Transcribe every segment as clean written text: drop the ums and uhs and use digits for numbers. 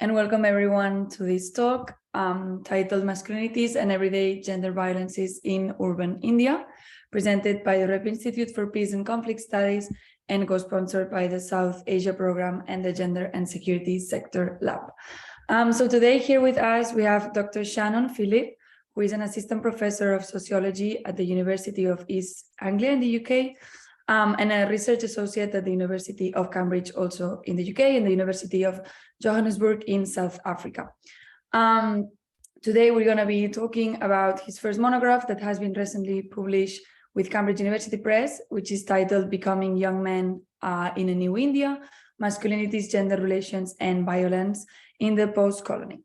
and welcome everyone to this talk titled Masculinities and Everyday Gender Violences in Urban India, presented by the Rep Institute for Peace and Conflict Studies and co-sponsored by the South Asia Program and the Gender and Security Sector Lab. So today here with us, we have Dr. Shannon Philip, who is an assistant professor of sociology at the University of East Anglia in the UK, and a research associate at the University of Cambridge, also in the UK, and the University of Johannesburg in South Africa. Today, we're going to be talking about his first monograph that has been recently published with Cambridge University Press, which is titled Becoming Young Men in a New India, Masculinities, Gender Relations, and Violence in the Post-Colony.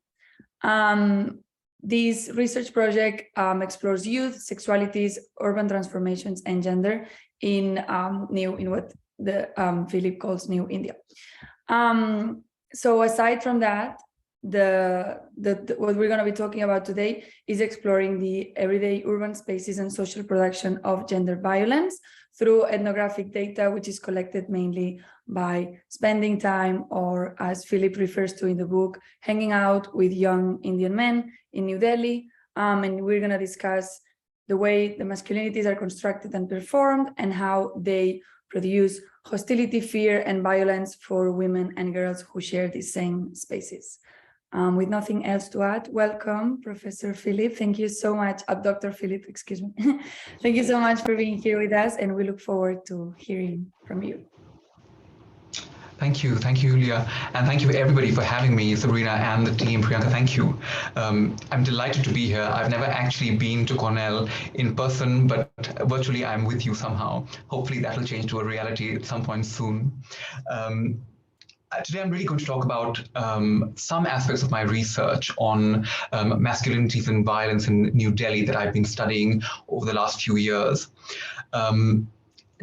This research project explores youth, sexualities, urban transformations, and gender in what the Philip calls New India. So aside from that, what we're going to be talking about today is exploring the everyday urban spaces and social production of gender violence through ethnographic data, which is collected mainly by spending time, or as Philip refers to in the book, hanging out with young Indian men in New Delhi. And we're going to discuss the way the masculinities are constructed and performed and how they produce hostility, fear, and violence for women and girls who share these same spaces. With nothing else to add, welcome, Professor Philip. Thank you so much, Dr. Philip, excuse me. Thank you so much for being here with us, and we look forward to hearing from you. Thank you, Julia, and thank you everybody for having me, Sabrina and the team. Priyanka, thank you. I'm delighted to be here. I've never actually been to Cornell in person, but virtually I'm with you somehow. Hopefully that will change to a reality at some point soon. Today I'm really going to talk about some aspects of my research on masculinities and violence in New Delhi that I've been studying over the last few years.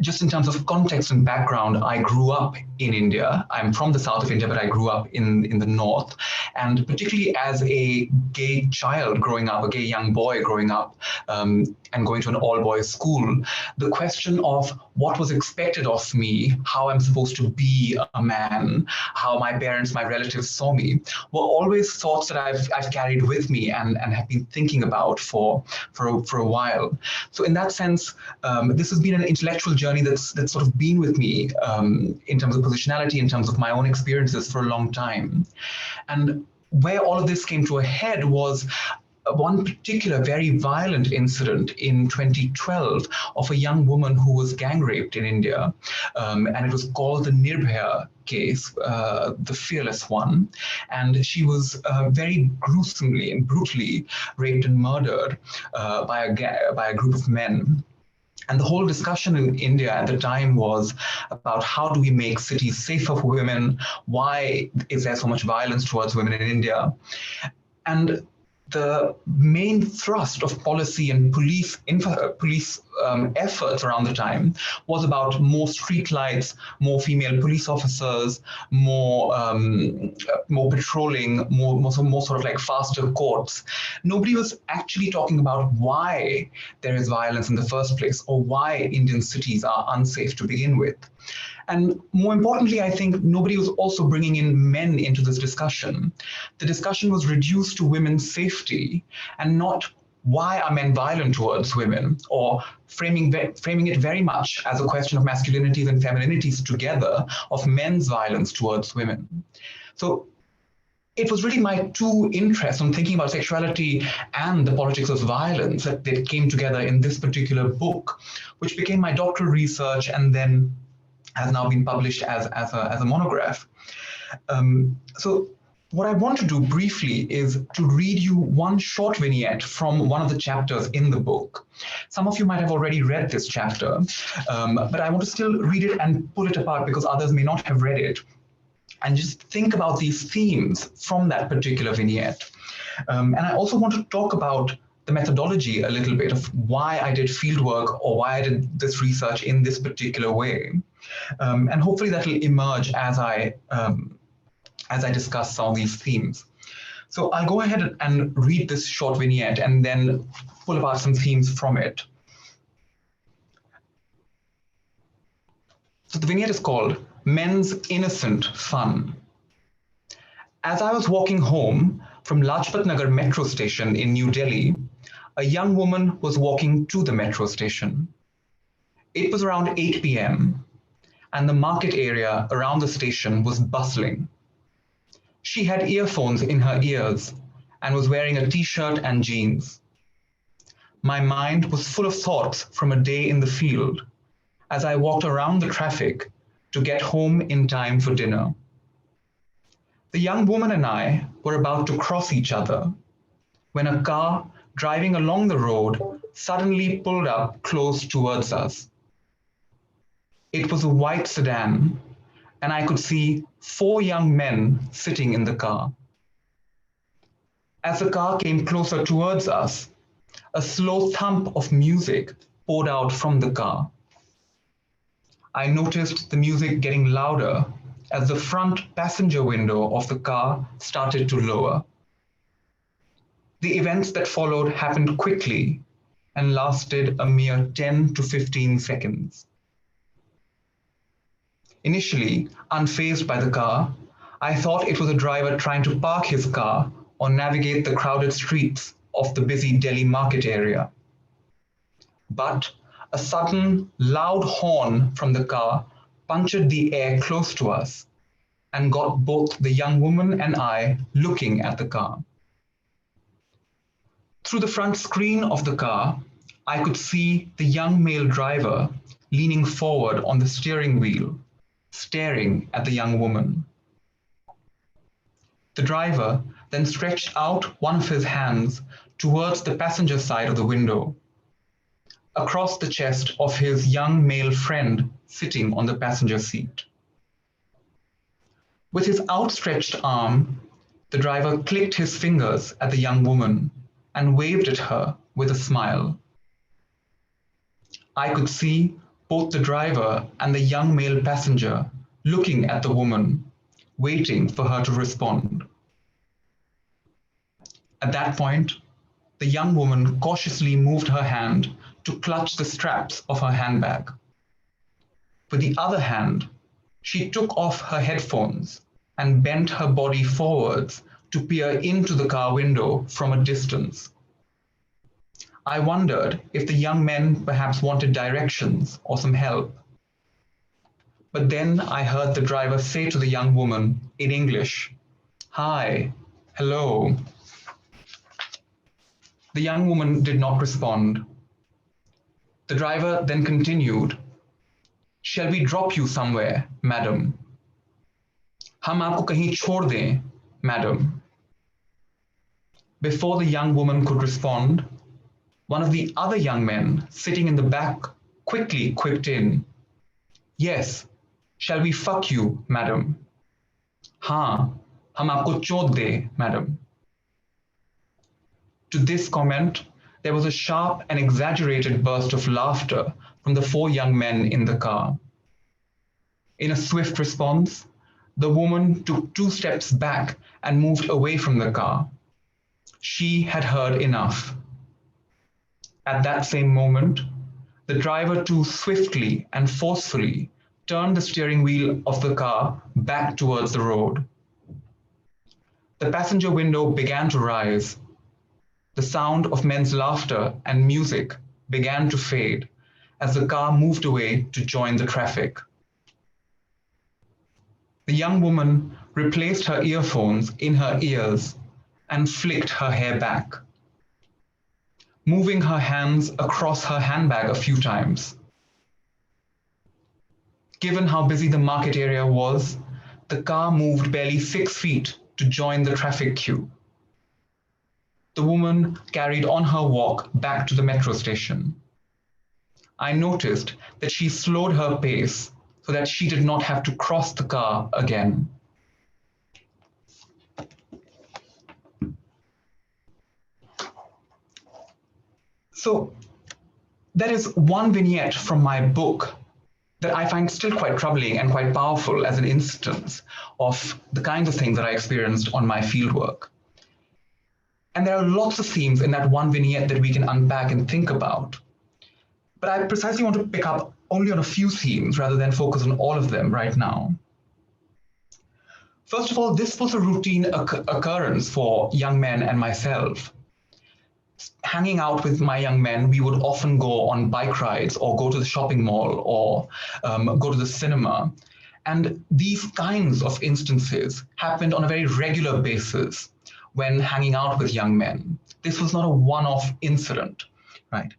Just in terms of context and background, I grew up in India. I'm from the south of India, but I grew up in the north. And particularly as a gay child growing up, a gay young boy growing up, and going to an all-boys school, the question of what was expected of me, how I'm supposed to be a man, how my parents, my relatives saw me, were always thoughts that I've carried with me and have been thinking about for a while. So in that sense, this has been an intellectual journey that's sort of been with me in terms of positionality, in terms of my own experiences for a long time. And where all of this came to a head was one particular very violent incident in 2012 of a young woman who was gang raped in India. And it was called the Nirbhaya case, the fearless one. And she was very gruesomely and brutally raped and murdered by a group of men. And the whole discussion in India at the time was about how do we make cities safer for women? Why is there so much violence towards women in India? And the main thrust of policy and police efforts around the time was about more streetlights, more female police officers, more patrolling, more sort of like faster courts. Nobody was actually talking about why there is violence in the first place, or why Indian cities are unsafe to begin with. And more importantly, I think nobody was also bringing in men into this discussion. The discussion was reduced to women's safety and not why are men violent towards women, or framing it very much as a question of masculinities and femininities together, of men's violence towards women. So it was really my two interests on thinking about sexuality and the politics of violence that came together in this particular book, which became my doctoral research and then has now been published as a monograph. So what I want to do briefly is to read you one short vignette from one of the chapters in the book. Some of you might have already read this chapter, but I want to still read it and pull it apart because others may not have read it, and just think about these themes from that particular vignette. And I also want to talk about the methodology a little bit of why I did fieldwork or why I did this research in this particular way. And hopefully that will emerge as I discuss some of these themes. So I'll go ahead and read this short vignette and then pull apart some themes from it. So the vignette is called Men's Innocent Fun. As I was walking home from Lajpat Nagar metro station in New Delhi, a young woman was walking to the metro station. It was around 8 p.m., and the market area around the station was bustling. She had earphones in her ears and was wearing a t-shirt and jeans. My mind was full of thoughts from a day in the field as I walked around the traffic to get home in time for dinner. The young woman and I were about to cross each other when a car driving along the road suddenly pulled up close towards us. It was a white sedan, and I could see 4 young men sitting in the car. As the car came closer towards us, a slow thump of music poured out from the car. I noticed the music getting louder as the front passenger window of the car started to lower. The events that followed happened quickly and lasted a mere 10 to 15 seconds. Initially, unfazed by the car, I thought it was a driver trying to park his car or navigate the crowded streets of the busy Delhi market area. But a sudden, loud horn from the car punctured the air close to us and got both the young woman and I looking at the car. Through the front screen of the car, I could see the young male driver leaning forward on the steering wheel, staring at the young woman. The driver then stretched out one of his hands towards the passenger side of the window, across the chest of his young male friend sitting on the passenger seat. With his outstretched arm, the driver clicked his fingers at the young woman and waved at her with a smile. I could see both the driver and the young male passenger looking at the woman, waiting for her to respond. At that point, the young woman cautiously moved her hand to clutch the straps of her handbag. With the other hand, she took off her headphones and bent her body forwards to peer into the car window from a distance. I wondered if the young men perhaps wanted directions or some help. But then I heard the driver say to the young woman in English, "Hi, hello." The young woman did not respond. The driver then continued, "Shall we drop you somewhere, madam? हम आपको कहीं छोड़ दें, madam." Before the young woman could respond, one of the other young men sitting in the back quickly quipped in, "Yes, shall we fuck you, madam? हाँ, हम आपको चोद दें, madam." To this comment, there was a sharp and exaggerated burst of laughter from the 4 young men in the car. In a swift response, the woman took 2 steps back and moved away from the car. She had heard enough. At that same moment, the driver too swiftly and forcefully turned the steering wheel of the car back towards the road. The passenger window began to rise. The sound of men's laughter and music began to fade as the car moved away to join the traffic. The young woman replaced her earphones in her ears and flicked her hair back, moving her hands across her handbag a few times. Given how busy the market area was, the car moved barely 6 feet to join the traffic queue. The woman carried on her walk back to the metro station. I noticed that she slowed her pace so that she did not have to cross the car again. So that is one vignette from my book that I find still quite troubling and quite powerful as an instance of the kinds of things that I experienced on my fieldwork. And there are lots of themes in that one vignette that we can unpack and think about. But I precisely want to pick up only on a few themes rather than focus on all of them right now. First of all, this was a routine occurrence for young men and myself. Hanging out with my young men, we would often go on bike rides or go to the shopping mall or go to the cinema. And these kinds of instances happened on a very regular basis when hanging out with young men. This was not a one-off incident, right?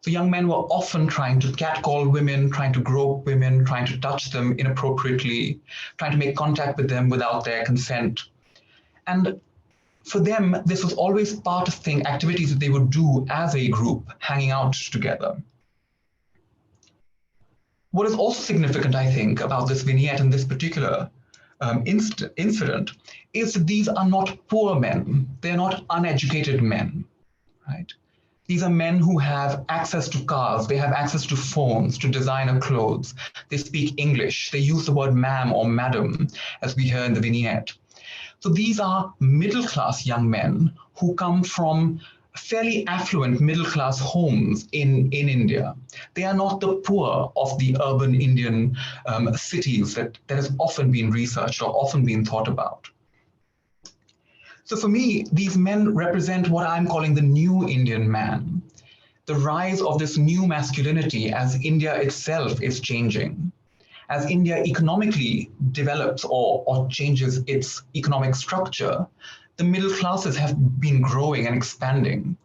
So young men were often trying to catcall women, trying to grope women, trying to touch them inappropriately, trying to make contact with them without their consent. And for them, this was always part of activities that they would do as a group, hanging out together. What is also significant, I think, about this vignette and this particular incident is that these are not poor men. They're not uneducated men, right? These are men who have access to cars, they have access to phones, to designer clothes. They speak English, they use the word ma'am or madam, as we hear in the vignette. So these are middle-class young men who come from fairly affluent middle-class homes in India. They are not the poor of the urban Indian cities that has often been researched or often been thought about. So for me, these men represent what I'm calling the new Indian man, the rise of this new masculinity as India itself is changing. As India economically develops or changes its economic structure, the middle classes have been growing and expanding.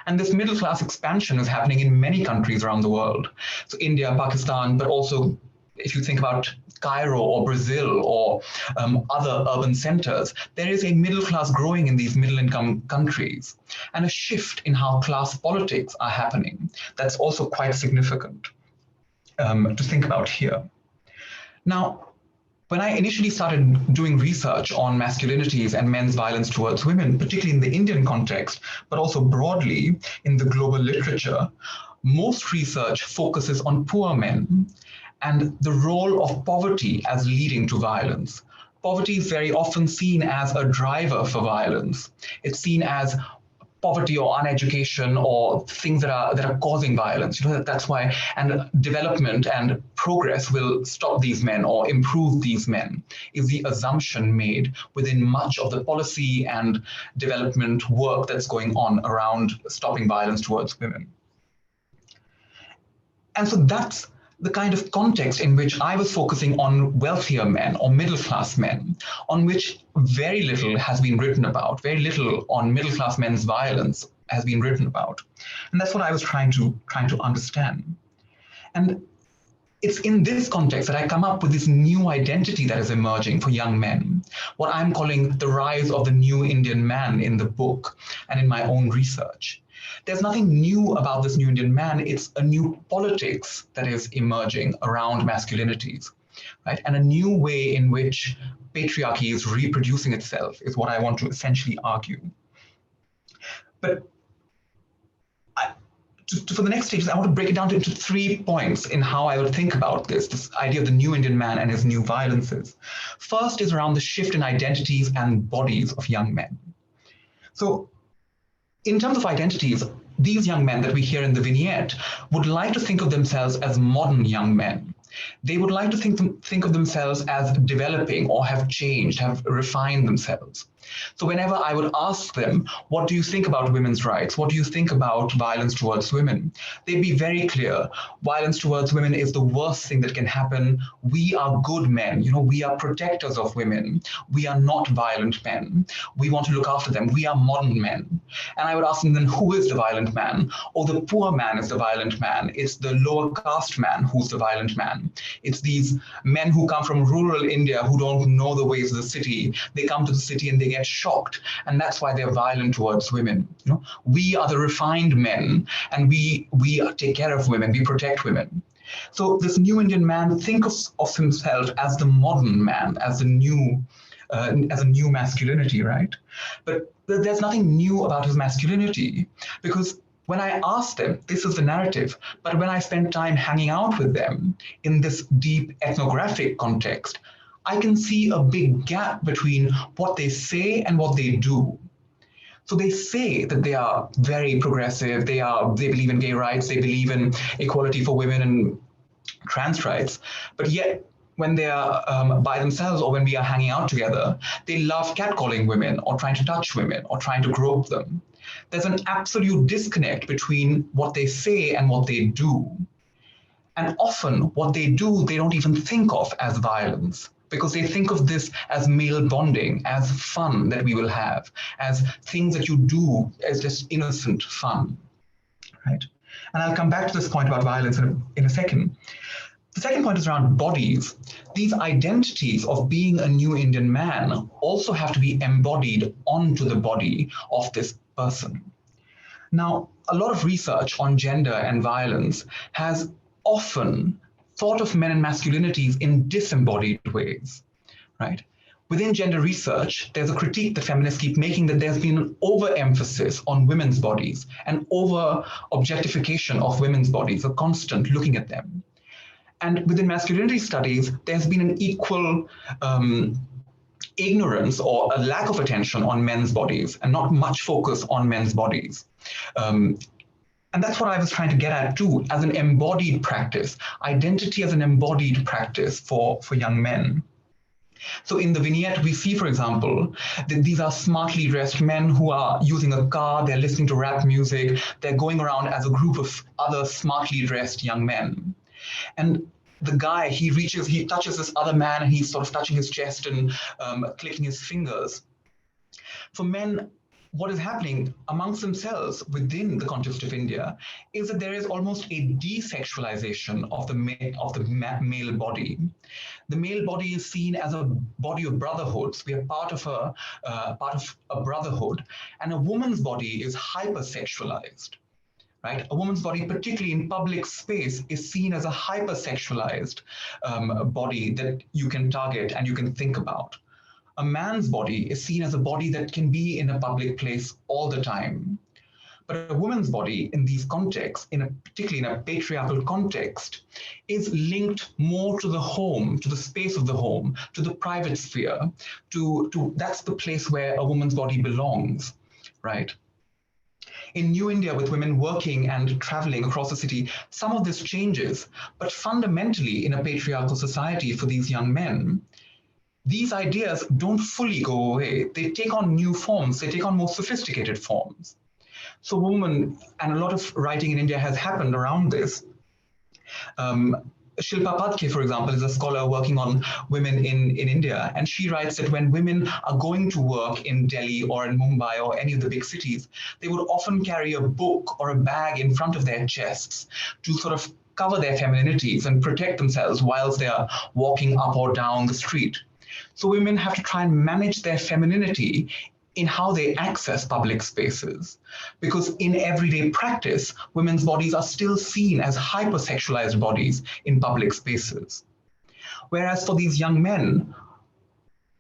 And this middle class expansion is happening in many countries around the world. So India, Pakistan, but also if you think about Cairo or Brazil or other urban centers, there is a middle class growing in these middle income countries and a shift in how class politics are happening. That's also quite significant to think about here. Now, when I initially started doing research on masculinities and men's violence towards women, particularly in the Indian context, but also broadly in the global literature, most research focuses on poor men and the role of poverty as leading to violence. Poverty is very often seen as a driver for violence. It's seen as poverty or uneducation or things that are causing violence. You know, that's why, and development and progress will stop these men or improve these men, is the assumption made within much of the policy and development work that's going on around stopping violence towards women. And so that's the kind of context in which I was focusing on wealthier men or middle-class men, on which very little has been written about, very little on middle-class men's violence has been written about. And that's what I was trying to understand. And it's in this context that I come up with this new identity that is emerging for young men, what I'm calling the rise of the new Indian man in the book and in my own research. There's nothing new about this new Indian man. It's a new politics that is emerging around masculinities, right? And a new way in which patriarchy is reproducing itself is what I want to essentially argue. But for the next stages, I want to break it down into 3 points in how I would think about this idea of the new Indian man and his new violences. First is around the shift in identities and bodies of young men. So in terms of identities, these young men that we hear in the vignette would like to think of themselves as modern young men. They would like to think of themselves as developing or have changed, have refined themselves. So whenever I would ask them, what do you think about women's rights? What do you think about violence towards women? They'd be very clear. Violence towards women is the worst thing that can happen. We are good men. You know, we are protectors of women. We are not violent men. We want to look after them. We are modern men. And I would ask them then, who is the violent man? Oh, the poor man is the violent man. It's the lower caste man who's the violent man. It's these men who come from rural India who don't know the ways of the city. They come to the city and they get shocked, and that's why they're violent towards women. You know, we are the refined men, and we take care of women, we protect women. So this new Indian man thinks of himself as the modern man, as a new masculinity, right? But there's nothing new about his masculinity, because when I ask them, this is the narrative, but when I spend time hanging out with them in this deep ethnographic context, I can see a big gap between what they say and what they do. So they say that they are very progressive, they believe in gay rights, they believe in equality for women and trans rights, but yet when they are by themselves or when we are hanging out together, they love catcalling women or trying to touch women or trying to grope them. There's an absolute disconnect between what they say and what they do. And often what they do, they don't even think of as violence, because they think of this as male bonding, as fun that we will have, as things that you do as just innocent fun, right? And I'll come back to this point about violence in a second. The second point is around bodies. These identities of being a new Indian man also have to be embodied onto the body of this person. Now, a lot of research on gender and violence has often thought of men and masculinities in disembodied ways, right? Within gender research, there's a critique that feminists keep making that there's been an overemphasis on women's bodies, an over-objectification of women's bodies, a constant looking at them. And within masculinity studies, there's been an equal ignorance or a lack of attention on men's bodies and not much focus on men's bodies. And that's what I was trying to get at too, as an embodied practice, identity as an embodied practice for young men. So in the vignette, we see, for example, that these are smartly dressed men who are using a car, they're listening to rap music, they're going around as a group of other smartly dressed young men. And the guy, he touches this other man and he's sort of touching his chest and clicking his fingers. For men, what is happening amongst themselves within the context of India is that there is almost a desexualization of the male body. The male body is seen as a body of brotherhoods. We are part of a brotherhood, and a woman's body is hypersexualized. Right? A woman's body, particularly in public space, is seen as a hypersexualized body that you can target and you can think about. A man's body is seen as a body that can be in a public place all the time. But a woman's body in these contexts, particularly in a patriarchal context, is linked more to the home, to the space of the home, to the private sphere, that's the place where a woman's body belongs, right? In New India, with women working and traveling across the city, some of this changes, but fundamentally in a patriarchal society for these young men, these ideas don't fully go away. They take on new forms, they take on more sophisticated forms. So women, and a lot of writing in India has happened around this. Shilpa Padke, for example, is a scholar working on women in India, and she writes that when women are going to work in Delhi or in Mumbai or any of the big cities, they would often carry a book or a bag in front of their chests to sort of cover their femininities and protect themselves whilst they are walking up or down the street. So women have to try and manage their femininity in how they access public spaces. Because in everyday practice, women's bodies are still seen as hypersexualized bodies in public spaces. Whereas for these young men,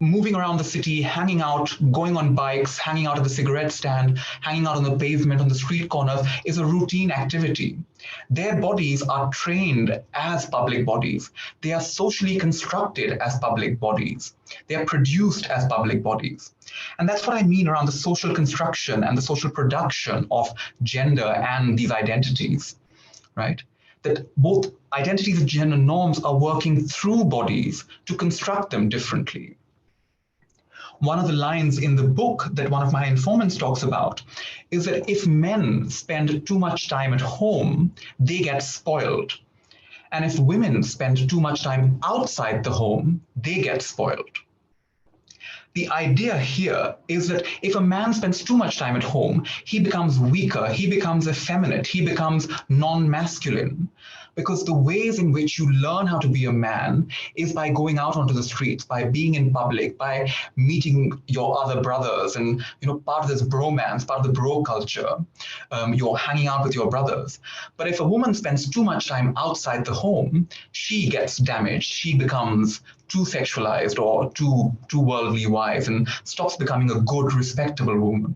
moving around the city, hanging out, going on bikes, hanging out at the cigarette stand, hanging out on the pavement, on the street corners, is a routine activity. Their bodies are trained as public bodies. They are socially constructed as public bodies. They are produced as public bodies. And that's what I mean around the social construction and the social production of gender and these identities, right? That both identities and gender norms are working through bodies to construct them differently. One of the lines in the book that one of my informants talks about is that if men spend too much time at home, they get spoiled. And if women spend too much time outside the home, they get spoiled. The idea here is that if a man spends too much time at home, he becomes weaker, he becomes effeminate, he becomes non-masculine. Because the ways in which you learn how to be a man is by going out onto the streets, by being in public, by meeting your other brothers, and part of this bromance, part of the bro culture, you're hanging out with your brothers. But if a woman spends too much time outside the home, she gets damaged, she becomes too sexualized or too worldly wise and stops becoming a good, respectable woman.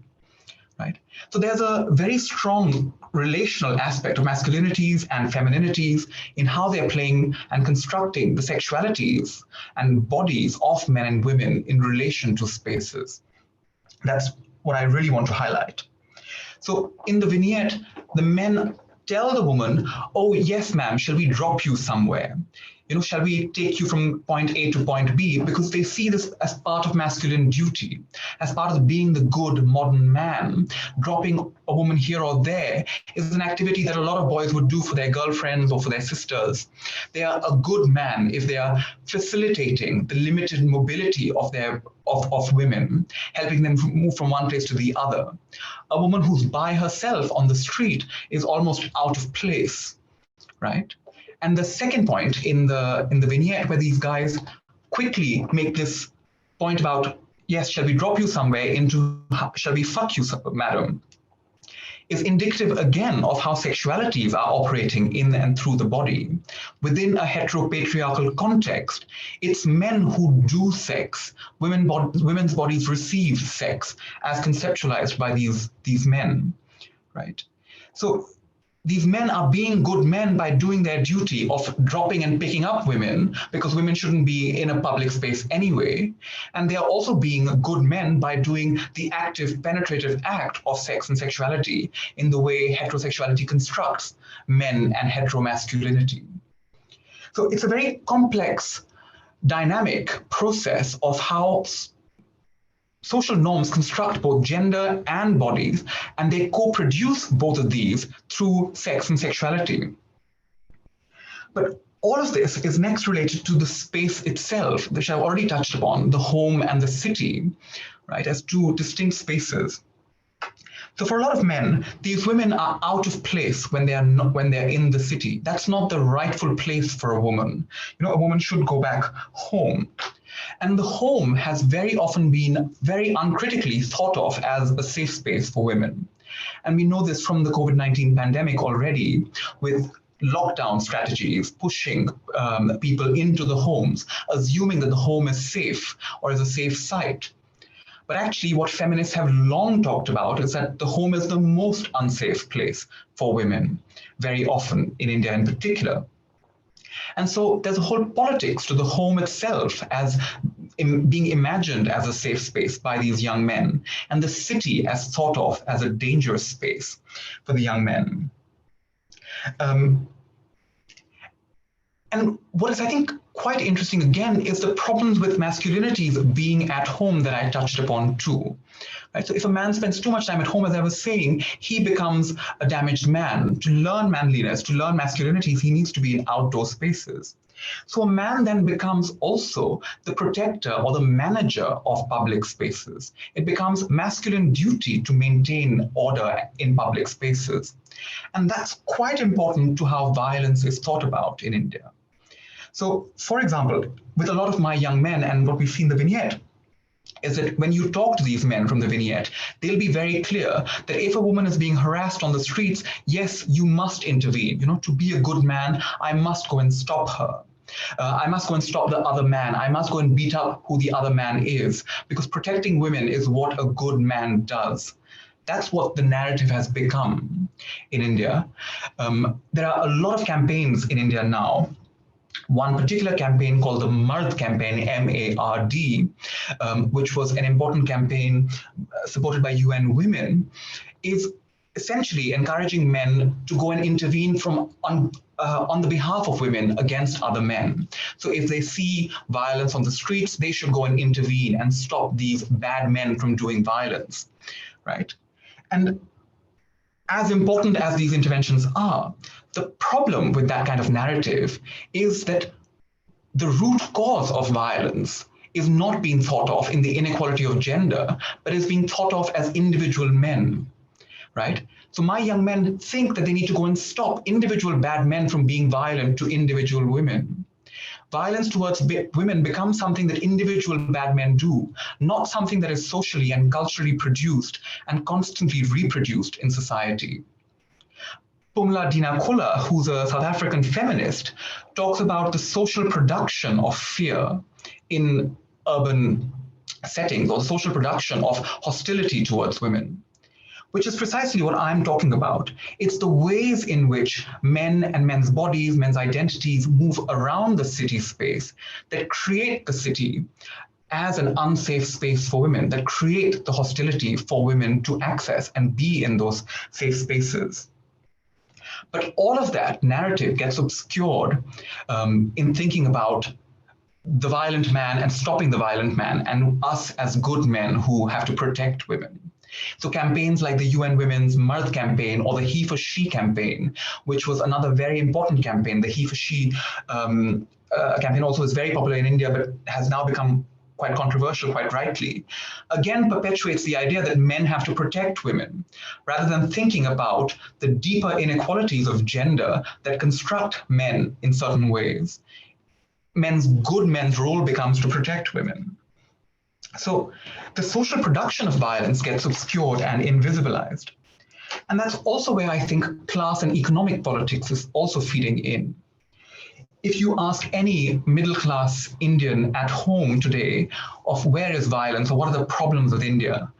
Right? So there's a very strong relational aspect of masculinities and femininities in how they're playing and constructing the sexualities and bodies of men and women in relation to spaces. That's what I really want to highlight. So in the vignette, the men tell the woman, "Oh, yes, ma'am, shall we drop you somewhere?" shall we take you from point A to point B? Because they see this as part of masculine duty, as part of being the good modern man. Dropping a woman here or there is an activity that a lot of boys would do for their girlfriends or for their sisters. They are a good man if they are facilitating the limited mobility of women, helping them move from one place to the other. A woman who's by herself on the street is almost out of place, right? And the second point in the vignette, where these guys quickly make this point about, yes, shall we drop you somewhere, into shall we fuck you, madam, is indicative again of how sexualities are operating in and through the body. Within a heteropatriarchal context, it's men who do sex. Women's bodies receive sex as conceptualized by these men, right? So these men are being good men by doing their duty of dropping and picking up women, because women shouldn't be in a public space anyway. And they are also being good men by doing the active, penetrative act of sex and sexuality in the way heterosexuality constructs men and heteromasculinity. So it's a very complex, dynamic process of how social norms construct both gender and bodies, and they co-produce both of these through sex and sexuality. But all of this is next related to the space itself, which I've already touched upon, the home and the city, right, as two distinct spaces. So for a lot of men, these women are out of place when they're in the city. That's not the rightful place for a woman. A woman should go back home. And the home has very often been very uncritically thought of as a safe space for women. And we know this from the COVID-19 pandemic already, with lockdown strategies pushing people into the homes, assuming that the home is safe or is a safe site. But actually, what feminists have long talked about is that the home is the most unsafe place for women, very often in India in particular. And so there's a whole politics to the home itself as being imagined as a safe space by these young men, and the city as thought of as a dangerous space for the young men. And what is, I think, quite interesting again is the problems with masculinities being at home that I touched upon too. Right? So if a man spends too much time at home, as I was saying, he becomes a damaged man. To learn manliness, to learn masculinities, he needs to be in outdoor spaces. So a man then becomes also the protector or the manager of public spaces. It becomes masculine duty to maintain order in public spaces. And that's quite important to how violence is thought about in India. So, for example, with a lot of my young men, and what we see in the vignette, is that when you talk to these men from the vignette, they'll be very clear that if a woman is being harassed on the streets, yes, you must intervene. To be a good man, I must go and stop her. I must go and stop the other man. I must go and beat up who the other man is, because protecting women is what a good man does. That's what the narrative has become in India. There are a lot of campaigns in India now. One particular campaign called the Mard campaign, M-A-R-D, which was an important campaign supported by UN Women, is essentially encouraging men to go and intervene on the behalf of women against other men. So if they see violence on the streets, they should go and intervene and stop these bad men from doing violence, right? And as important as these interventions are, the problem with that kind of narrative is that the root cause of violence is not being thought of in the inequality of gender, but is being thought of as individual men, right? So my young men think that they need to go and stop individual bad men from being violent to individual women. Violence towards women becomes something that individual bad men do, not something that is socially and culturally produced and constantly reproduced in society. Pumla Dinakula, who's a South African feminist, talks about the social production of fear in urban settings, or the social production of hostility towards women, which is precisely what I'm talking about. It's the ways in which men and men's bodies, men's identities move around the city space that create the city as an unsafe space for women, that create the hostility for women to access and be in those safe spaces. But all of that narrative gets obscured in thinking about the violent man and stopping the violent man, and us as good men who have to protect women. So campaigns like the UN Women's Mard campaign or the He for She campaign, which was another very important campaign. The He for She campaign also is very popular in India, but has now become quite controversial, quite rightly, again perpetuates the idea that men have to protect women, rather than thinking about the deeper inequalities of gender that construct men in certain ways. Good men's role becomes to protect women. So the social production of violence gets obscured and invisibilized. And that's also where I think class and economic politics is also feeding in. If you ask any middle-class Indian at home today of where is violence or what are the problems with India,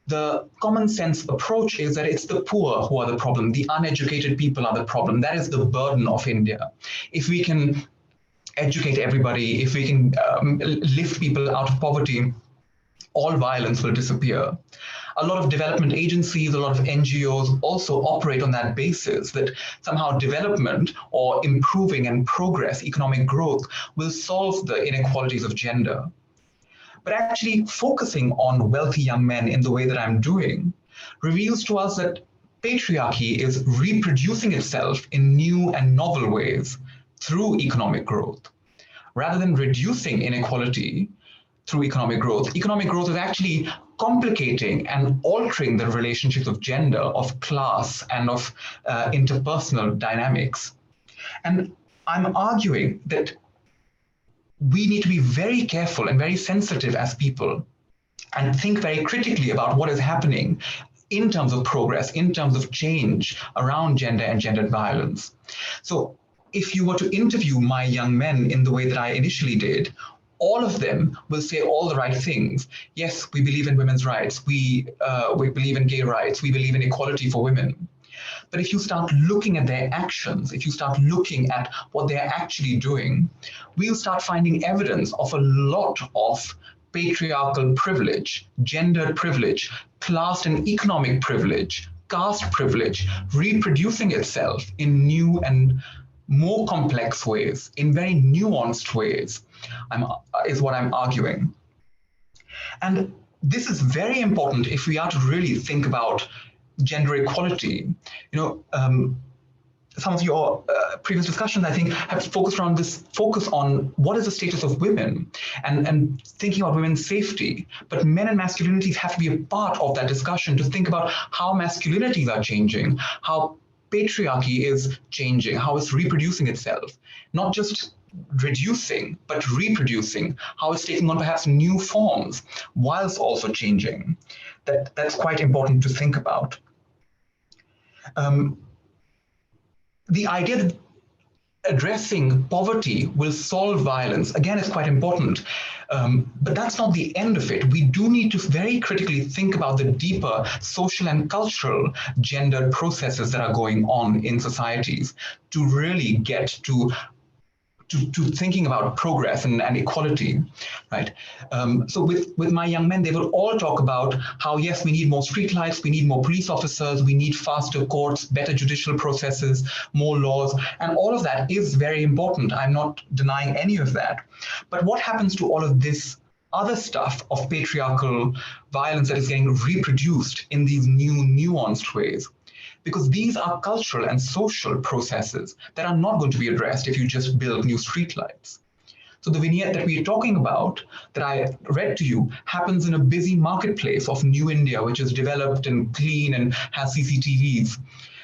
the common sense approach is that it's the poor who are the problem, the uneducated people are the problem. That is the burden of India. If we can educate everybody, if we can lift people out of poverty, all violence will disappear. A lot of development agencies, a lot of NGOs also operate on that basis, that somehow development or improving and progress, economic growth, will solve the inequalities of gender. But actually focusing on wealthy young men in the way that I'm doing reveals to us that patriarchy is reproducing itself in new and novel ways through economic growth. Rather than reducing inequality through economic growth is actually complicating and altering the relationships of gender, of class, and of interpersonal dynamics. And I'm arguing that we need to be very careful and very sensitive as people and think very critically about what is happening in terms of progress, in terms of change around gender and gendered violence. So if you were to interview my young men in the way that I initially did, all of them will say all the right things. Yes, we believe in women's rights. We believe in gay rights. We believe in equality for women. But if you start looking at their actions, if you start looking at what they're actually doing, we'll start finding evidence of a lot of patriarchal privilege, gendered privilege, class and economic privilege, caste privilege, reproducing itself in new and more complex ways, in very nuanced ways, is what I'm arguing. And this is very important if we are to really think about gender equality. Some of your previous discussions, I think, have focused around this focus on what is the status of women and thinking about women's safety. But men and masculinities have to be a part of that discussion to think about how masculinities are changing, how patriarchy is changing, how it's reproducing itself, not just reducing, but reproducing, how it's taking on perhaps new forms whilst also changing. That's quite important to think about. The idea that addressing poverty will solve violence, again, is quite important. But that's not the end of it. We do need to very critically think about the deeper social and cultural gendered processes that are going on in societies to really get to thinking about progress and equality, right? So with my young men, they will all talk about how, yes, we need more streetlights, we need more police officers, we need faster courts, better judicial processes, more laws, and all of that is very important. I'm not denying any of that. But what happens to all of this other stuff of patriarchal violence that is getting reproduced in these new nuanced ways? Because these are cultural and social processes that are not going to be addressed if you just build new streetlights. So the vignette that we're talking about, that I read to you, happens in a busy marketplace of New India, which is developed and clean and has CCTVs.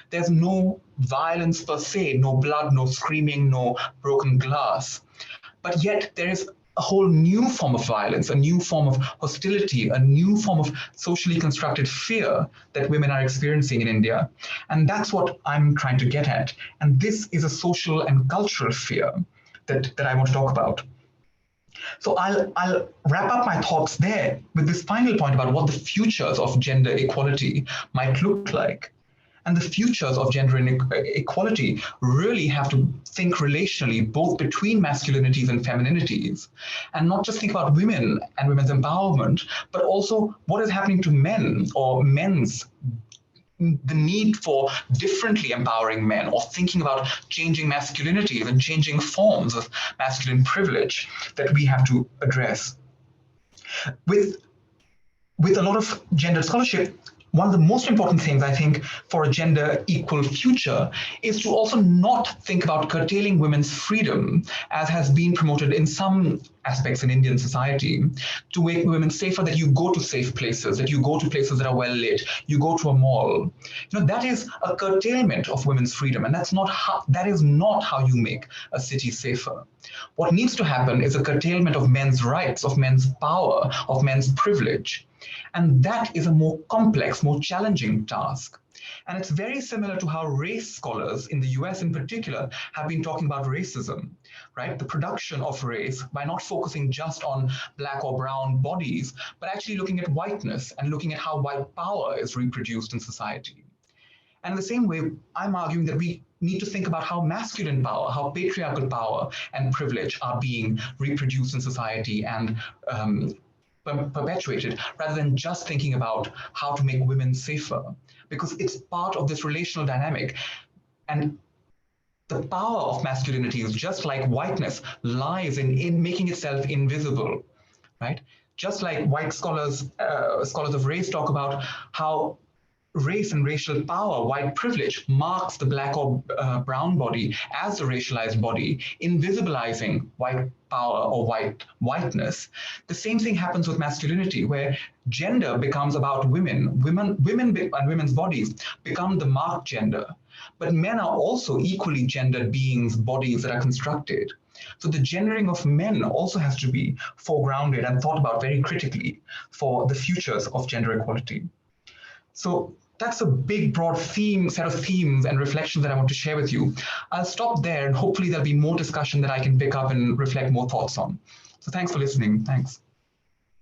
There's no violence per se, no blood, no screaming, no broken glass. But yet there is a whole new form of violence, a new form of hostility, a new form of socially constructed fear that women are experiencing in India. And that's what I'm trying to get at. And this is a social and cultural fear that I want to talk about. So I'll wrap up my thoughts there with this final point about what the futures of gender equality might look like. And the futures of gender equality really have to think relationally, both between masculinities and femininities, and not just think about women and women's empowerment, but also what is happening to men or men's the need for differently empowering men, or thinking about changing masculinities and changing forms of masculine privilege that we have to address. With a lot of gender scholarship, one of the most important things, I think, for a gender equal future is to also not think about curtailing women's freedom, as has been promoted in some aspects in Indian society, to make women safer, that you go to safe places, that you go to places that are well lit, you go to a mall. That is a curtailment of women's freedom, and that is not how you make a city safer. What needs to happen is a curtailment of men's rights, of men's power, of men's privilege. And that is a more complex, more challenging task. And it's very similar to how race scholars in the US in particular have been talking about racism, right? The production of race by not focusing just on black or brown bodies, but actually looking at whiteness and looking at how white power is reproduced in society. And in the same way, I'm arguing that we need to think about how masculine power, how patriarchal power and privilege are being reproduced in society and perpetuated, rather than just thinking about how to make women safer, because it's part of this relational dynamic. And the power of masculinity is, just like whiteness, lies in making itself invisible, right? Just like white scholars of race talk about how race and racial power, white privilege, marks the black or brown body as a racialized body, invisibilizing white power or whiteness. The same thing happens with masculinity, where gender becomes about women. Women and women's bodies become the marked gender. But men are also equally gendered beings, bodies that are constructed. So the gendering of men also has to be foregrounded and thought about very critically for the futures of gender equality. So that's a big, broad set of themes and reflections that I want to share with you. I'll stop there, and hopefully there'll be more discussion that I can pick up and reflect more thoughts on. So thanks for listening. Thanks.